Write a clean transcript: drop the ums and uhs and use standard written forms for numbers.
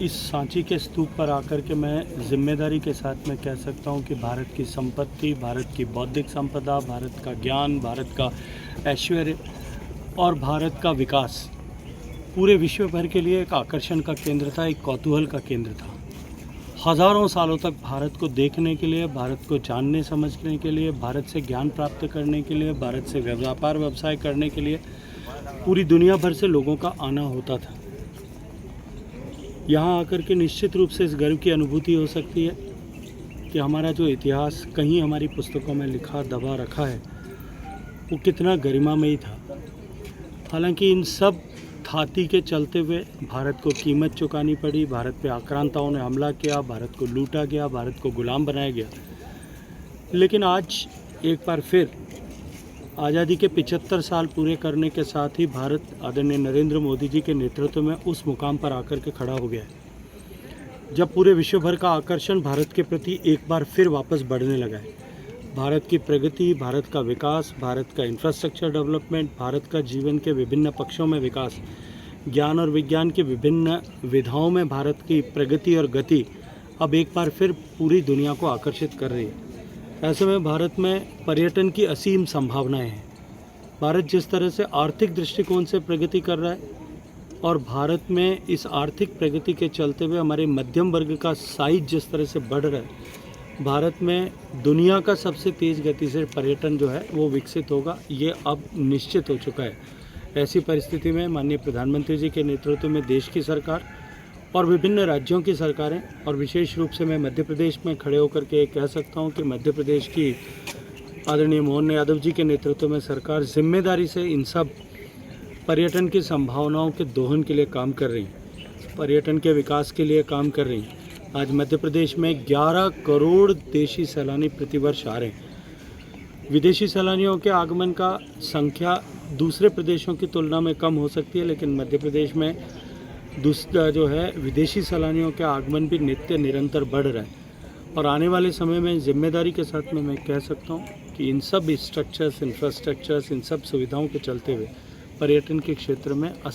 इस सांची के स्तूप पर आकर के मैं जिम्मेदारी के साथ में कह सकता हूँ कि भारत की संपत्ति, भारत की बौद्धिक संपदा, भारत का ज्ञान, भारत का ऐश्वर्य और भारत का विकास पूरे विश्व भर के लिए एक आकर्षण का केंद्र था, एक कौतूहल का केंद्र था। हज़ारों सालों तक भारत को देखने के लिए, भारत को जानने समझने के लिए, भारत से ज्ञान प्राप्त करने के लिए, भारत से व्यापार व्यवसाय करने के लिए पूरी दुनिया भर से लोगों का आना होता था। यहाँ आकर के निश्चित रूप से इस गर्व की अनुभूति हो सकती है कि हमारा जो इतिहास कहीं हमारी पुस्तकों में लिखा दबा रखा है वो कितना गरिमामयी था। हालांकि इन सब थाती के चलते हुए भारत को कीमत चुकानी पड़ी, भारत पे आक्रांताओं ने हमला किया, भारत को लूटा गया, भारत को गुलाम बनाया गया। लेकिन आज एक बार फिर आज़ादी के 75 साल पूरे करने के साथ ही भारत आदरणीय नरेंद्र मोदी जी के नेतृत्व में उस मुकाम पर आकर के खड़ा हो गया है जब पूरे विश्व भर का आकर्षण भारत के प्रति एक बार फिर वापस बढ़ने लगा है। भारत की प्रगति, भारत का विकास, भारत का इंफ्रास्ट्रक्चर डेवलपमेंट, भारत का जीवन के विभिन्न पक्षों में विकास, ज्ञान और विज्ञान की विभिन्न विधाओं में भारत की प्रगति और गति अब एक बार फिर पूरी दुनिया को आकर्षित कर रही है। ऐसे में भारत में पर्यटन की असीम संभावनाएं हैं। भारत जिस तरह से आर्थिक दृष्टिकोण से प्रगति कर रहा है और भारत में इस आर्थिक प्रगति के चलते हुए हमारे मध्यम वर्ग का साइज जिस तरह से बढ़ रहा है, भारत में दुनिया का सबसे तेज़ गति से पर्यटन जो है वो विकसित होगा, ये अब निश्चित हो चुका है। ऐसी परिस्थिति में माननीय प्रधानमंत्री जी के नेतृत्व में देश की सरकार और विभिन्न राज्यों की सरकारें और विशेष रूप से मैं मध्य प्रदेश में खड़े होकर के कह सकता हूं कि मध्य प्रदेश की आदरणीय मोहन यादव जी के नेतृत्व में सरकार जिम्मेदारी से इन सब पर्यटन की संभावनाओं के दोहन के लिए काम कर रही है, पर्यटन के विकास के लिए काम कर रही है। आज मध्य प्रदेश में 11 करोड़ देशी सैलानी प्रतिवर्ष आ रहे हैं। विदेशी सैलानियों के आगमन का संख्या दूसरे प्रदेशों की तुलना में कम हो सकती है, लेकिन मध्य प्रदेश में दूसरा जो है विदेशी सैलानियों के आगमन भी नित्य निरंतर बढ़ रहा है। और आने वाले समय में जिम्मेदारी के साथ में मैं कह सकता हूँ कि इन सब स्ट्रक्चर्स, इंफ्रास्ट्रक्चर्स, इन सब सुविधाओं के चलते हुए पर्यटन के क्षेत्र में